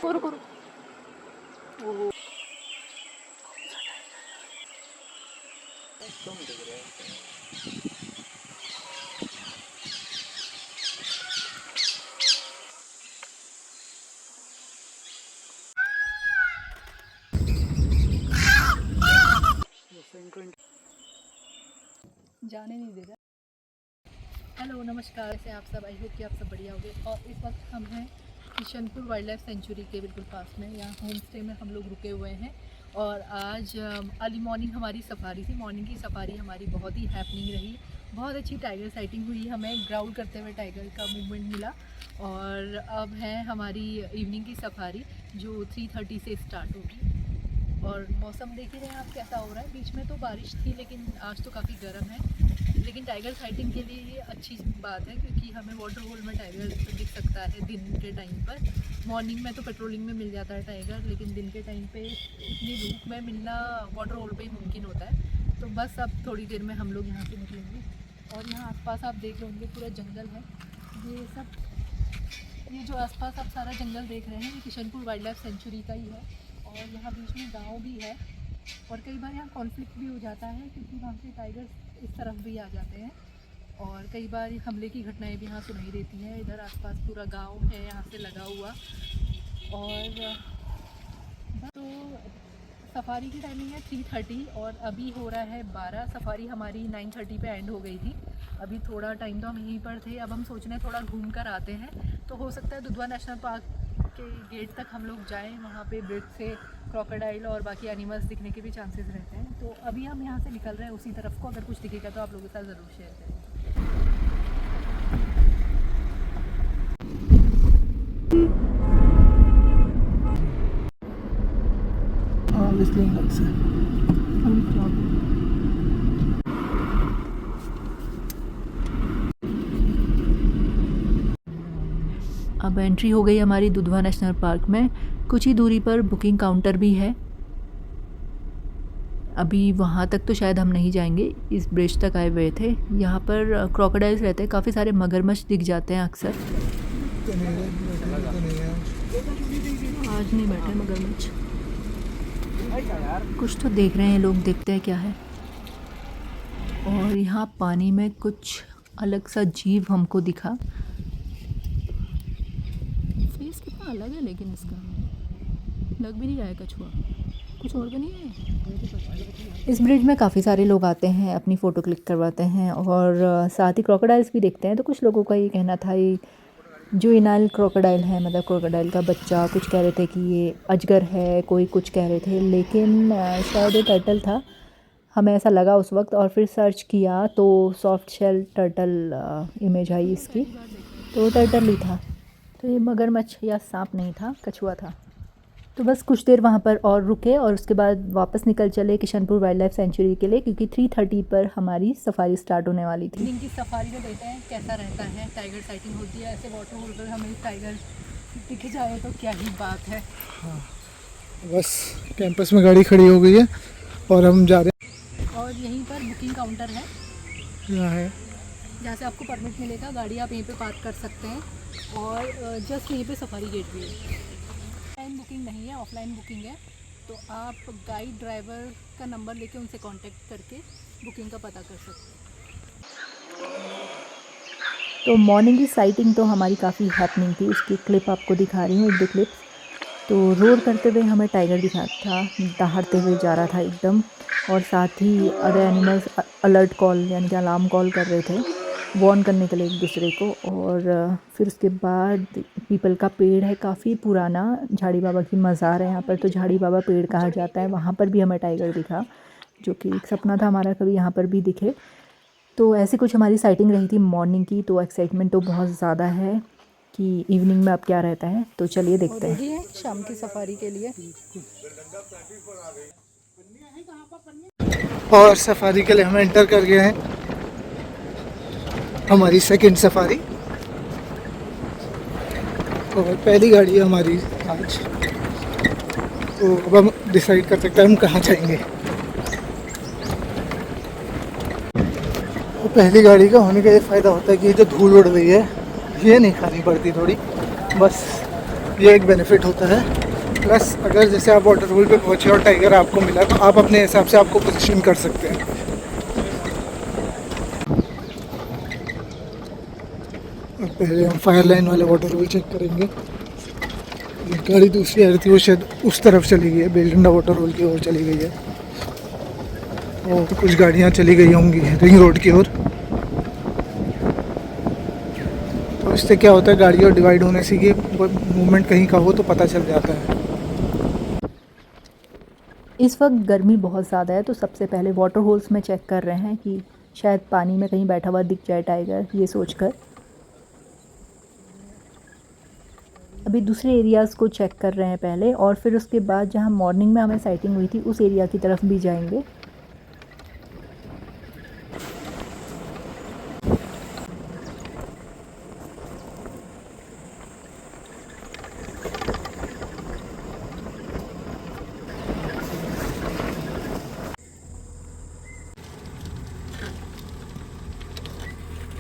रुको रुको। ओहो जाने नहीं दे रहा। हेलो नमस्कार, से आप सब, आई होप कि आप सब बढ़िया होंगे। और इस वक्त हम हैं किशनपुर वाइल्ड लाइफ सेंचुरी के बिल्कुल पास में। यहाँ होम स्टे में हम लोग रुके हुए हैं और आज अर्ली मॉर्निंग हमारी सफारी थी। मॉर्निंग की सफारी हमारी बहुत ही हैपनिंग रही। बहुत अच्छी टाइगर साइटिंग हुई, हमें ग्राउल करते हुए टाइगर का मूवमेंट मिला। और अब है हमारी इवनिंग की सफारी जो 3:30 से स्टार्ट होगी। और मौसम देख ही रहे हैं आप कैसा हो रहा है। बीच में तो बारिश थी लेकिन आज तो काफ़ी गर्म है। लेकिन टाइगर साइटिंग के लिए ये अच्छी बात है क्योंकि हमें वाटर होल में टाइगर दिख सकता है दिन के टाइम पर। मॉर्निंग में तो पेट्रोलिंग में मिल जाता है टाइगर, लेकिन दिन के टाइम पे इतनी धूप में मिलना वाटर होल पे ही मुमकिन होता है। तो बस अब थोड़ी देर में हम लोग यहाँ से निकलेंगे। और यहाँ आसपास आप देख रहे होंगे पूरा जंगल है। ये सब, ये जो आसपास आप सारा जंगल देख रहे हैं ये किशनपुर वाइल्ड लाइफ सेंचुरी का ही है। और यहाँ बीच में गांव भी है और कई बार यहाँ कॉन्फ्लिक्ट भी हो जाता है क्योंकि वहाँ से टाइगर्स इस तरफ भी आ जाते हैं। और कई बार हमले की घटनाएं भी यहाँ सुनाई देती हैं। इधर आसपास पूरा गांव है यहाँ से लगा हुआ। और तो सफारी की टाइमिंग है 3:30 और अभी हो रहा है 12। सफारी हमारी 9:30 पे एंड हो गई थी। अभी थोड़ा टाइम तो हम यहीं पर थे। अब हम सोच रहे हैं थोड़ा घूम कर आते हैं। तो हो सकता है दुधवा नेशनल पार्क के गेट तक हम लोग जाएं। वहाँ पे ब्रिज से क्रोकोडाइल और बाकी एनिमल्स दिखने के भी चांसेस रहते हैं। तो अभी हम यहाँ से निकल रहे हैं उसी तरफ को। अगर कुछ दिखेगा तो आप लोगों के साथ ज़रूर शेयर करेंगे। अब एंट्री हो गई हमारी दुधवा नेशनल पार्क में। कुछ ही दूरी पर बुकिंग काउंटर भी है। अभी वहाँ तक तो शायद हम नहीं जाएंगे, इस ब्रिज तक आए हुए थे। यहाँ पर क्रोकोडाइल्स रहते हैं, काफ़ी सारे मगरमच्छ दिख जाते हैं अक्सर। आज नहीं बैठे मगरमच्छ, कुछ तो देख रहे हैं लोग, देखते हैं क्या है। और यहाँ पानी में कुछ अलग सा जीव हमको दिखा। फेस कितना अलग है लेकिन इसका, लग भी नहीं रहा है कछुआ। कुछ और तो नहीं है। इस ब्रिज में काफ़ी सारे लोग आते हैं, अपनी फ़ोटो क्लिक करवाते हैं और साथ ही क्रोकोडाइल्स भी देखते हैं। तो कुछ लोगों का ये कहना था ये जुवेनाइल क्रोकोडाइल है, मतलब क्रोकोडाइल का बच्चा। कुछ कह रहे थे कि ये अजगर है, कोई कुछ कह रहे थे, लेकिन शायद ये टर्टल था, हमें ऐसा लगा उस वक्त। और फिर सर्च किया तो soft shell turtle image I इसकी, तो टर्टल ही था। तो ये मगरमच्छ या सांप नहीं था, कछुआ था। तो बस कुछ देर वहाँ पर और रुके और उसके बाद वापस निकल चले किशनपुर वाइल्ड लाइफ सेंचुरी के लिए, क्योंकि 3:30 पर हमारी सफारी स्टार्ट होने वाली थी। इनकी सफारी में देखते हैं कैसा रहता है। टाइगर साइटिंग होती है ऐसे वाटर होल पर, हमें टाइगर दिख जाए तो क्या ही बात है। हाँ, बस कैंपस में गाड़ी खड़ी हो गई है और हम जा रहे हैं। और यहीं पर बुकिंग काउंटर है, यहाँ है, जहाँ से आपको परमिट मिलेगा, गाड़ी आप यहीं पे पार्क कर सकते हैं। और जस्ट यहीं पे सफारी गेट भी है। ऑनलाइन बुकिंग नहीं है, ऑफलाइन बुकिंग है। तो आप गाइड ड्राइवर का नंबर लेके उनसे कांटेक्ट करके बुकिंग का पता कर सकते हैं। तो मॉर्निंग की साइटिंग तो हमारी काफ़ी हैपनिंग थी, उसकी क्लिप आपको दिखा रही हूँ, 1-2 क्लिप्स। तो रोड करते हुए हमें टाइगर दिखा था, दहाड़ते हुए जा रहा था एकदम। और साथ ही अदर एनिमल्स अलर्ट कॉल यानी कि अलार्म कॉल कर रहे थे, वार्न करने के लिए एक दूसरे को। और फिर उसके बाद पीपल का पेड़ है काफ़ी पुराना, झाड़ी बाबा की मज़ार है यहाँ पर, तो झाड़ी बाबा पेड़ कहा जाता है। वहाँ पर भी हमें टाइगर दिखा, जो कि एक सपना था हमारा कभी यहाँ पर भी दिखे। तो ऐसी कुछ हमारी साइटिंग रही थी मॉर्निंग की। तो एक्साइटमेंट तो बहुत ज़्यादा है कि इवनिंग में अब क्या रहता है, तो चलिए देखते हैं। शाम की सफारी के लिए और सफारी के लिए हम एंटर कर गए हैं, हमारी सेकंड सफारी। और पहली गाड़ी है हमारी आज, तो अब हम डिसाइड कर सकते हैं हम कहाँ जाएंगे। तो पहली गाड़ी का होने का ये फ़ायदा होता है कि ये जो धूल उड़ रही है ये नहीं खानी पड़ती थोड़ी, बस ये एक बेनिफिट होता है। प्लस अगर जैसे आप वाटरफॉल पे पहुँचे और टाइगर आपको मिला तो आप अपने हिसाब से आपको पोजीशन कर सकते हैं। अब पहले हम फायर लाइन वाले वाटरफॉल चेक करेंगे। ये गाड़ी दूसरी आ रही थी, वो शायद उस तरफ चली गई है, बेलडंडा वाटरफॉल की ओर चली गई है। और कुछ गाड़ियाँ चली गई होंगी रिंग रोड की ओर। तो इससे क्या होता है, गाड़ियाँ डिवाइड होने से ये मूवमेंट कहीं का हो तो पता चल जाता है। इस वक्त गर्मी बहुत ज़्यादा है, तो सबसे पहले वाटर होल्स में चेक कर रहे हैं कि शायद पानी में कहीं बैठा हुआ दिख जाए टाइगर, ये सोचकर। अभी दूसरे एरियाज़ को चेक कर रहे हैं पहले, और फिर उसके बाद जहाँ मॉर्निंग में हमें साइटिंग हुई थी उस एरिया की तरफ भी जाएंगे।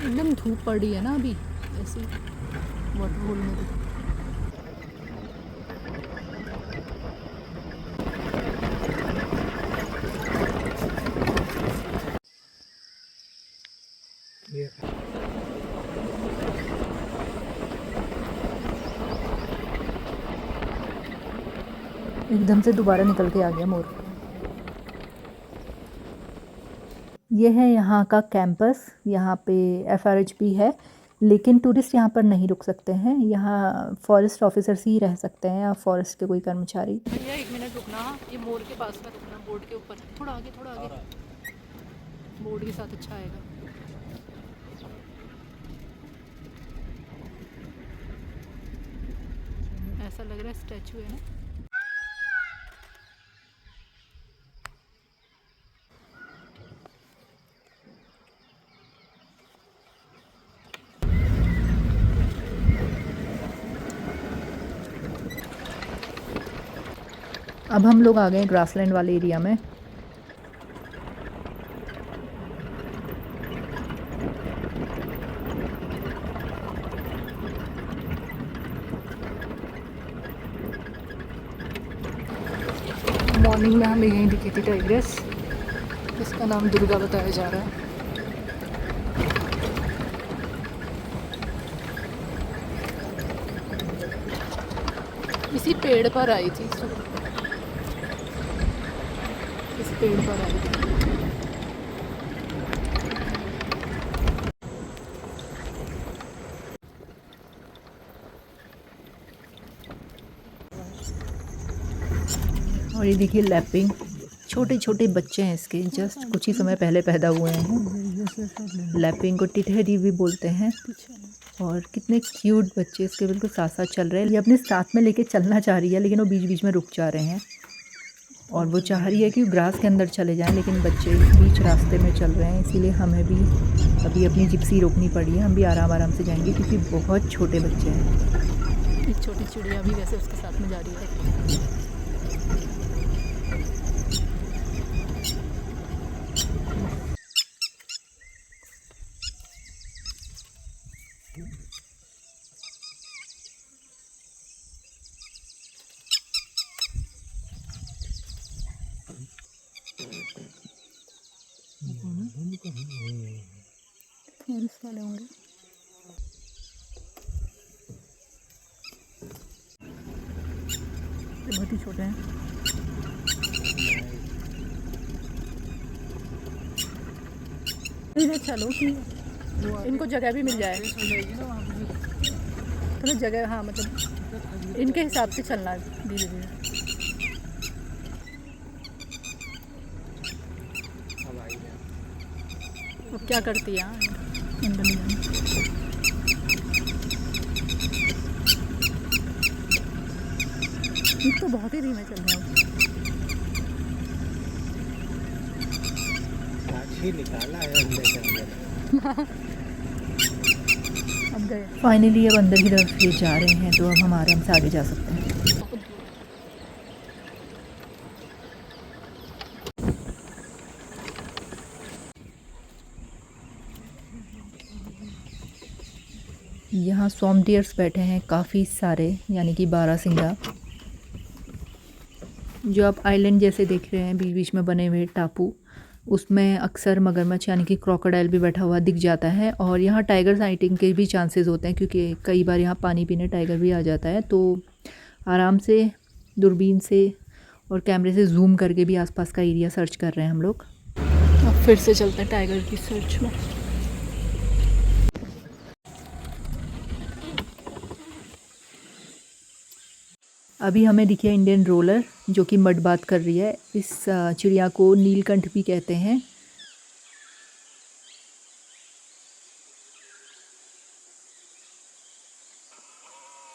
एकदम धूप पड़ी है ना अभी ऐसे वाटरफॉल में भी। एकदम से दोबारा निकल के आ गया मोर। ये है यहाँ का कैंपस। यहाँ पे FRHP है, लेकिन टूरिस्ट यहाँ पर नहीं रुक सकते हैं। यहाँ फॉरेस्ट ऑफिसर्स ही रह सकते हैं या फॉरेस्ट के कोई कर्मचारी। भैया 1 मिनट रुकना, ये मोर के पास में रुकना, बोर्ड के ऊपर थोड़ा आगे, थोड़ा आगे। बोर्ड के साथ अच्छा आएगा। ऐसा लग रहा है स्टैचू है ना। अब हम लोग आ गए ग्रासलैंड वाले एरिया में। मॉर्निंग में हमें यहीं दिखी थी टाइग्रेस, इसका नाम दुर्गा बताया जा रहा है। इसी पेड़ पर आई थी, इस पेड़ पर आई थी। और ये देखिए लैपिंग, छोटे छोटे बच्चे हैं इसके, जस्ट कुछ ही समय पहले पैदा हुए हैं। लैपिंग को टिटहरी भी बोलते हैं। और कितने क्यूट बच्चे इसके बिल्कुल साथ साथ चल रहे हैं। ये अपने साथ में लेके चलना चाह रही है, लेकिन वो बीच बीच में रुक जा रहे हैं। और वो चाह रही है कि ग्रास के अंदर चले जाएं, लेकिन बच्चे बीच रास्ते में चल रहे हैं। इसीलिए हमें भी अभी अपनी जिप्सी रोकनी पड़ी है। हम भी आराम आराम से जाएंगे क्योंकि बहुत छोटे बच्चे हैं। एक छोटी चिड़िया भी वैसे उसके साथ में जा रही है। फॉरेस्ट वाले होंगे। बहुत ही छोटे हैं। इधर चलो कि इनको जगह भी मिल जाए, थोड़ा जगह। हाँ मतलब इनके हिसाब से चलना धीरे धीरे। अब क्या करती है अंदर नहीं जाना। तो बहुत ही धीमे चल रहा है। निकाला है अंदर से अंदर। अब गए। फाइनली अब अंदर की तरफ ये जा रहे हैं, तो अब हम आराम से आगे जा सकते हैं। यहाँ स्वॉम्प डियर्स बैठे हैं काफ़ी सारे, यानी कि बारहसिंगा। जो आप आइलैंड जैसे देख रहे हैं बीच बीच में बने हुए टापू, उसमें अक्सर मगरमच्छ यानी कि क्रोकोडाइल भी बैठा हुआ दिख जाता है। और यहाँ टाइगर साइटिंग के भी चांसेस होते हैं, क्योंकि कई बार यहाँ पानी पीने टाइगर भी आ जाता है। तो आराम से दूरबीन से और कैमरे से जूम करके भी आसपास का एरिया सर्च कर रहे हैं हम लोग। अब फिर से चलते हैं टाइगर की सर्च में। अभी हमें दिखी है इंडियन रोलर, जो कि मड बात कर रही है। इस चिड़िया को नीलकंठ भी कहते हैं।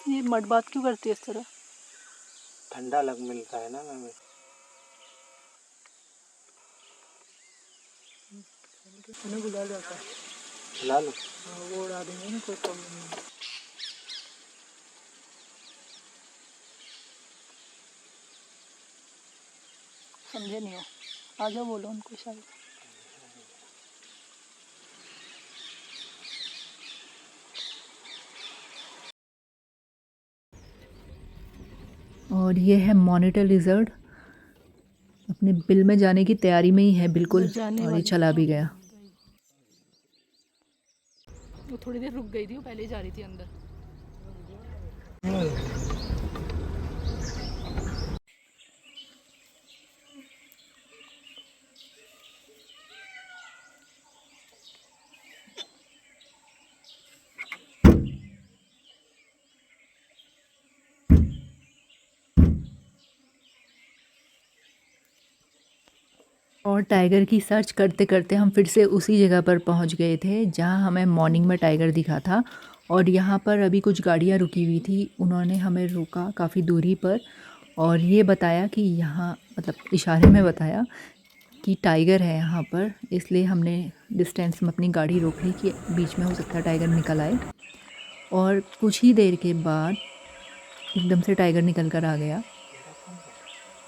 ये मड बात क्यों करती है इस तरह? ठंडा लग मिलता है ना हमें। उन्हें बुला जाता है। बुला लो। हाँ, वो उड़ा देंगे ना, कोई प्रॉब्लम नहीं। समझे नहीं हो, आ जाओ, बोलो उनको शायद। और ये है मॉनिटर लिजर्ड, अपने बिल में जाने की तैयारी में ही है बिल्कुल, और ये चला भी गया। वो थोड़ी देर रुक गई थी, वो पहले ही जा रही थी अंदर। और टाइगर की सर्च करते करते हम फिर से उसी जगह पर पहुंच गए थे जहां हमें मॉर्निंग में टाइगर दिखा था। और यहाँ पर अभी कुछ गाड़ियाँ रुकी हुई थी, उन्होंने हमें रोका काफ़ी दूरी पर और ये बताया कि यहाँ, मतलब इशारे में बताया कि टाइगर है यहाँ पर। इसलिए हमने डिस्टेंस में अपनी गाड़ी रोक ली कि बीच में हो सकता है टाइगर निकल आए। और कुछ ही देर के बाद एकदम से टाइगर निकल कर आ गया।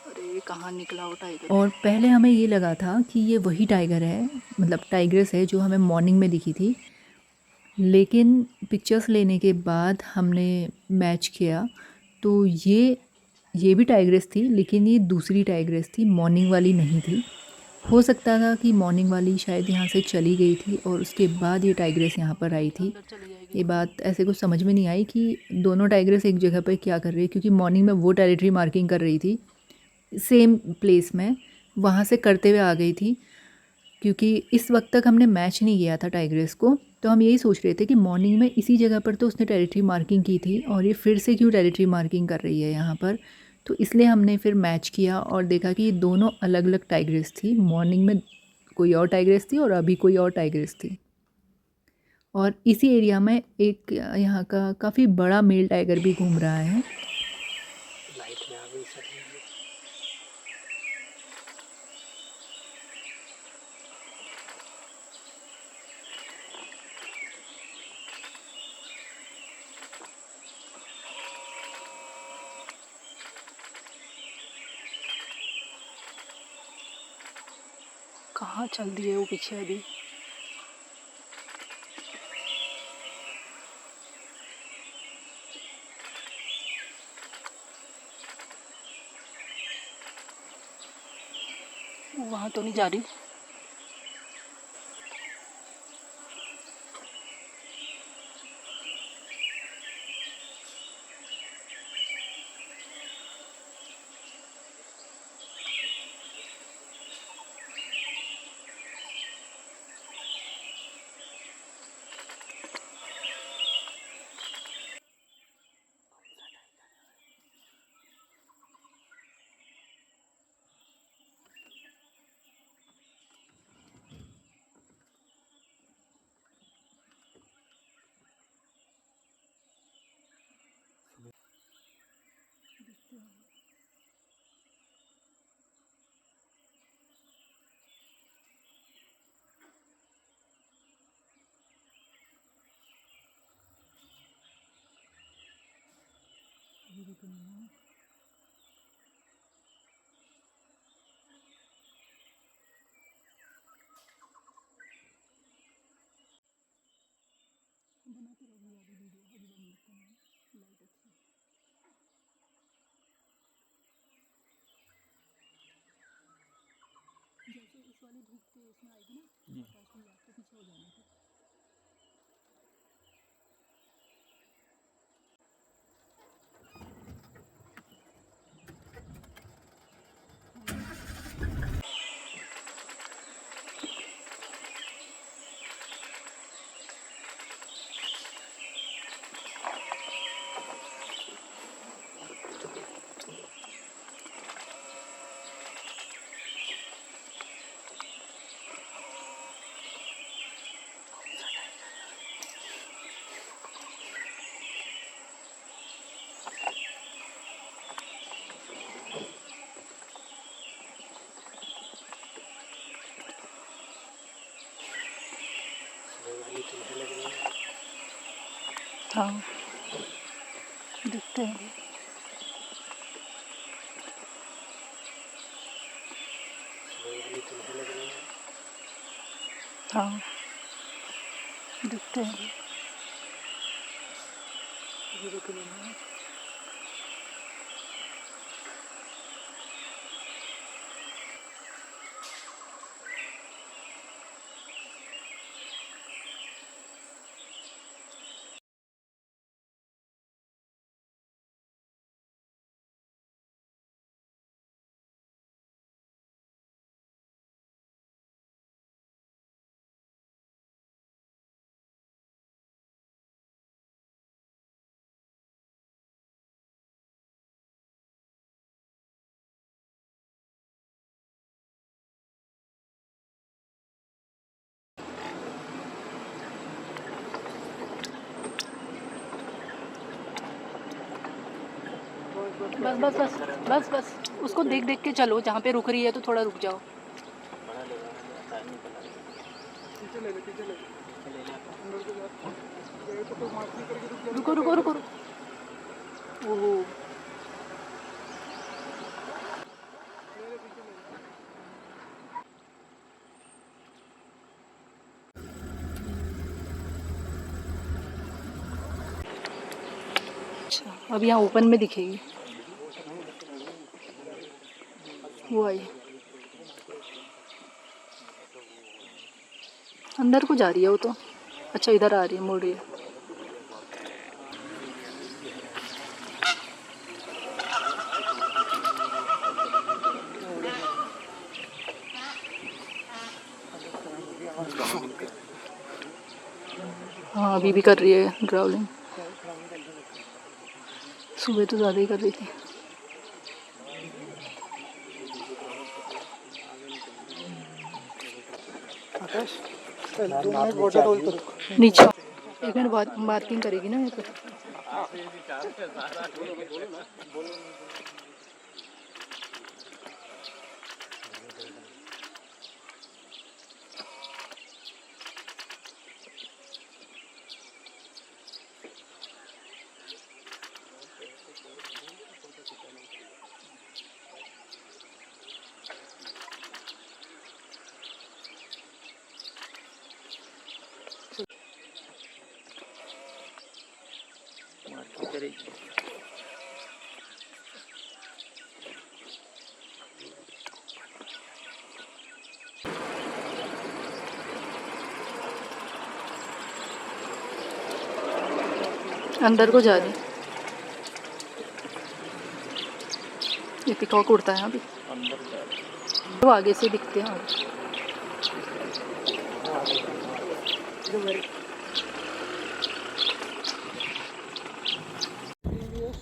अरे कहाँ निकला वो टाइगर? और पहले हमें ये लगा था कि ये वही टाइगर है, मतलब टाइग्रेस है जो हमें मॉर्निंग में दिखी थी। लेकिन पिक्चर्स लेने के बाद हमने मैच किया तो ये भी टाइग्रेस थी, लेकिन ये दूसरी टाइग्रेस थी, मॉर्निंग वाली नहीं थी। हो सकता था कि मॉर्निंग वाली शायद यहाँ से चली गई थी और उसके बाद ये टाइग्रेस यहाँ पर आई थी। अंदर चली जाएगी। ये बात ऐसे कुछ समझ में नहीं आई कि दोनों टाइग्रेस एक जगह पर क्या कर रही है, क्योंकि मॉर्निंग में वो टेरिटरी मार्किंग कर रही थी सेम प्लेस में, वहाँ से करते हुए आ गई थी। क्योंकि इस वक्त तक हमने मैच नहीं किया था टाइग्रेस को, तो हम यही सोच रहे थे कि मॉर्निंग में इसी जगह पर तो उसने टेरिटरी मार्किंग की थी और ये फिर से क्यों टेरिटरी मार्किंग कर रही है यहाँ पर। तो इसलिए हमने फिर मैच किया और देखा कि ये दोनों अलग अलग टाइग्रेस थी। मॉर्निंग में कोई और टाइग्रेस थी और अभी कोई और टाइग्रेस थी। और इसी एरिया में एक यहाँ का काफ़ी बड़ा मेल टाइगर भी घूम रहा है। लाइट में आ गई सर। कहाँ चल दिए वो पीछे अभी? वहाँ तो नहीं जा रही। बनाते रहो वीडियो। उसमें आएगी ना जी। पार्किंग लॉट के पीछे हो जाना फिर। हाँ दिखते हैं। हाँ दिखते हैं। बस बस बस बस बस उसको देख देख के चलो, जहाँ पे रुक रही है तो थोड़ा रुक जाओ। पीछे ले ले, पीछे ले ले। अंदर को जा। ये तो कोई मार्क नहीं करके रुक जा। रुको रुको रुको ओहो ले ले, पीछे ले ले। अच्छा, अब यहाँ ओपन में दिखेगी वो आई, अंदर को जा रही है वो तो। अच्छा इधर आ रही है, मुड़ रही है। हाँ अभी भी कर रही है ड्राउलिंग, सुबह तो ज़्यादा ही कर रही थी। आकाश, चल 2 मिनट वाटर होल पर रुक। नीचे 1 मिनट बाद मार्किंग करेगी ना यहाँ पे। अंदर को जा रही, ये पिकॉक उड़ता है अभी, तो आगे से दिखते हैं।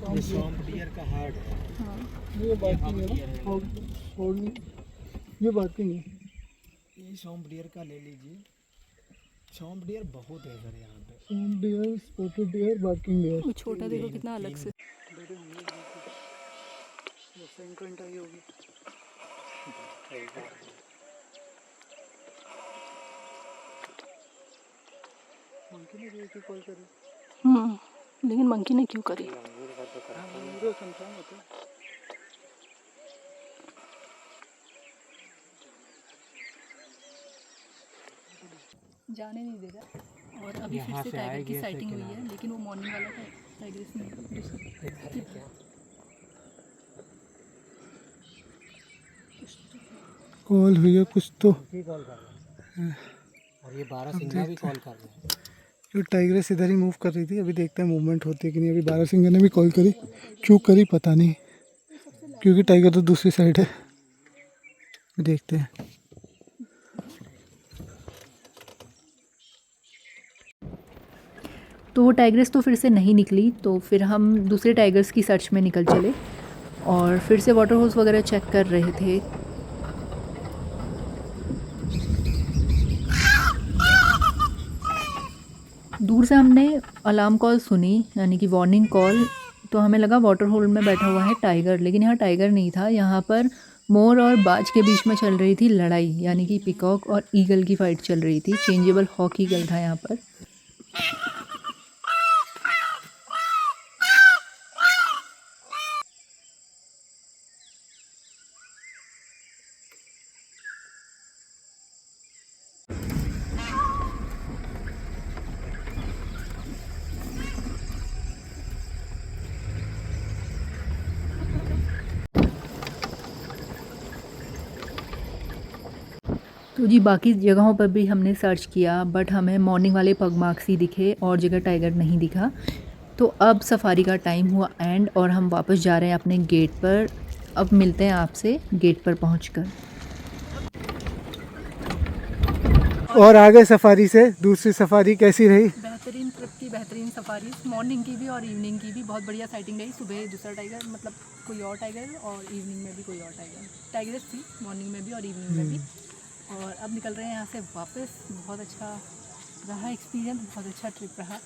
ये स्वैम्प डियर का हार्ट है। ये बार्किंग है ना, होल्ड ये बार्किंग है। ये स्वैम्प डियर का ले लीजिए। स्वैम्प डियर बहुत है सर यहाँ पे। Swamp dear, spotted deer, barking deer. वो छोटा देखो कितना अलग से। सेंट्रेंट आई होगी। मंकी ने भी कॉल करी। लेकिन मंकी ने क्यों करी? वीडियो कंफर्म होता है। जाने नहीं देगा। और अभी फिर से टाइगर की साइटिंग हुई है, लेकिन वो मॉर्निंग वाला था, टाइगर नहीं दूसरा। कॉल हुई है कुछ तो। कॉल कर रहा है। और ये 12 सिंघा भी कॉल कर रहे हैं। जो टाइग्रेस इधर ही मूव कर रही थी, अभी देखते हैं मूवमेंट होती है कि नहीं। अभी बारहसिंगा ने भी कॉल करी, क्यों करी पता नहीं, क्योंकि टाइगर तो दूसरी साइड है। देखते हैं। तो वो टाइग्रेस तो फिर से नहीं निकली, तो फिर हम दूसरे टाइगर्स की सर्च में निकल चले और फिर से वाटर होल्स वगैरह चेक कर रहे थे। दूर से हमने अलार्म कॉल सुनी, यानी कि वार्निंग कॉल, तो हमें लगा वाटर होल में बैठा हुआ है टाइगर, लेकिन यहाँ टाइगर नहीं था। यहाँ पर मोर और बाज के बीच में चल रही थी लड़ाई, यानी कि पिकॉक और ईगल की फ़ाइट चल रही थी। चेंजेबल हॉक ईगल था यहाँ पर। तो जी बाकी जगहों पर भी हमने सर्च किया, बट हमें मॉर्निंग वाले पग मार्क्स ही दिखे और जगह टाइगर नहीं दिखा। तो अब सफारी का टाइम हुआ एंड, और हम वापस जा रहे हैं अपने गेट पर। अब मिलते हैं आपसे गेट पर पहुंचकर। और आगे सफारी से दूसरी सफारी कैसी रही? बेहतरीन ट्रिप की बेहतरीन सफारी, मॉर्निंग की भी और इवनिंग की भी बहुत बढ़िया साइटिंग रही। सुबह दूसरा टाइगर, मतलब कोई और टाइगर, और इवनिंग में भी कोई और टाइगर। टाइगर्स थी मॉर्निंग में भी और इवनिंग में भी। और अब निकल रहे हैं यहाँ से वापस। बहुत अच्छा रहा एक्सपीरियंस, बहुत अच्छा ट्रिप रहा।